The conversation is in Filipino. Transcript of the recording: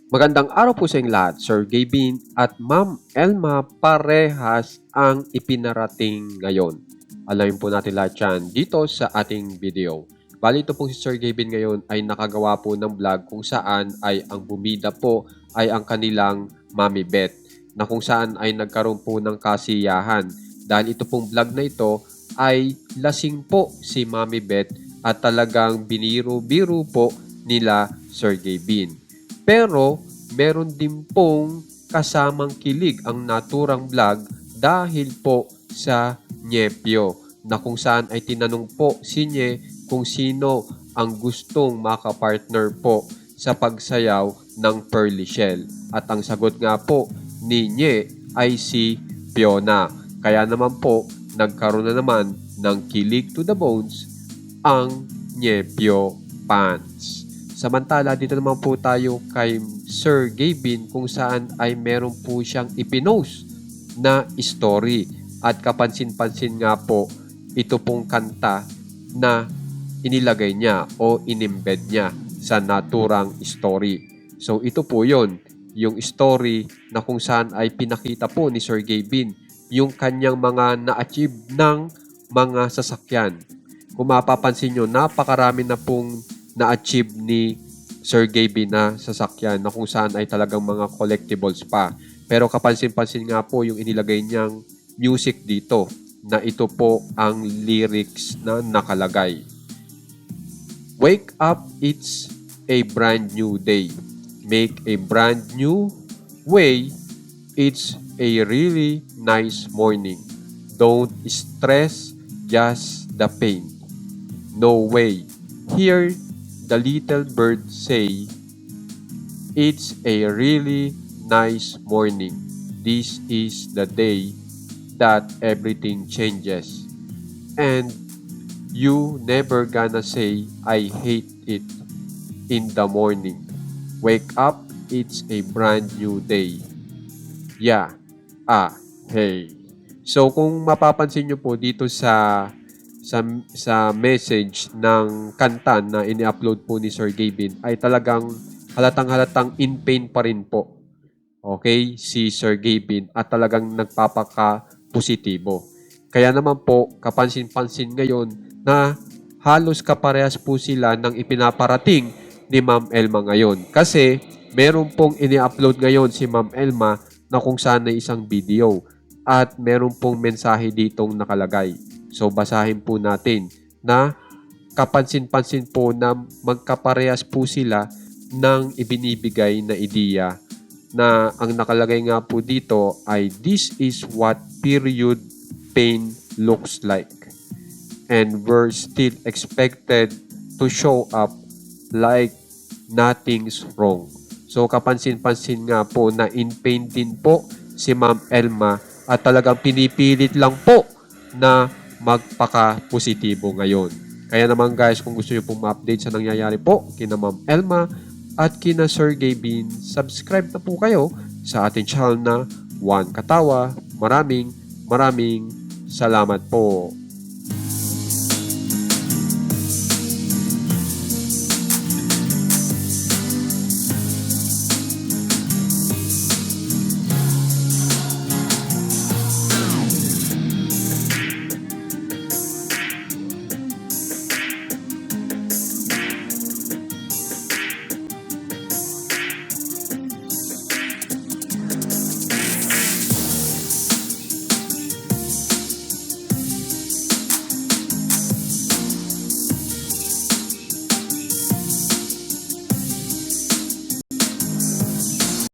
Magandang araw po sa inyong lahat, Sir Gavin at Ma'am Elma parehas ang ipinarating ngayon. Alamin po natin lahat yan dito sa ating video. Bali ito pong si Sir Gavin ngayon ay nakagawa po ng vlog kung saan ay ang bumida po ay ang kanilang Mami Beth na kung saan ay nagkaroon po ng kasiyahan dahil ito pong vlog na ito ay lasing po si Mami Beth at talagang biniro-biro po nila Sir Gavin. Pero meron din pong kasamang kilig ang naturang vlog dahil po sa nyepyo na kung saan ay tinanong po si Nye kung sino ang gustong makapartner po sa pagsayaw ng Pearly Shell. At ang sagot nga po ni Nye ay si Fiona. Kaya naman po nagkaroon na naman ng kilig to the bones ang nyepyo fans. Samantala, dito naman po tayo kay Sir Gavin kung saan ay meron po siyang ipinost na story. At kapansin-pansin nga po, ito pong kanta na inilagay niya o inimbed niya sa naturang story. So ito po yon, yung story na kung saan ay pinakita po ni Sir Gavin yung kanyang mga na-achieve ng mga sasakyan. Kung mapapansin nyo, napakarami na pong na-achieve ni Sir Gavin na sasakyan na kung saan ay talagang mga collectibles pa. Pero kapansin-pansin nga po yung inilagay niyang music dito na ito po ang lyrics na nakalagay. Wake up, it's a brand new day. Make a brand new way. It's a really nice morning. Don't stress, just the pain. No way. Hear the little bird say, it's a really nice morning. This is the day that everything changes. And you never gonna say, I hate it in the morning. Wake up, it's a brand new day. Yeah, hey. So kung mapapansin nyo po dito sa message ng kanta na ini-upload po ni Sir Gavin ay talagang halatang in pain pa rin po. Okay, si Sir Gavin at talagang nagpapaka-positibo. Kaya naman po, kapansin-pansin ngayon na halos kaparehas po sila ng ipinaparating ni Ma'am Elma ngayon. Kasi meron pong ini-upload ngayon si Ma'am Elma na kung saan ay isang video at meron pong mensahe ditong nakalagay. So basahin po natin na kapansin-pansin po na magkaparehas po sila ng ibinibigay na ideya na ang nakalagay nga po dito ay this is what period pain looks like and we're still expected to show up like nothing's wrong. So kapansin-pansin nga po na in pain din po si Ma'am Elma at talagang pinipilit lang po na magpaka-positibo ngayon. Kaya naman guys, kung gusto nyo pong ma-update sa nangyayari po kina Ma'am Elma at kina Sir Gavin, subscribe na po kayo sa ating channel na One Katawa. Maraming salamat po.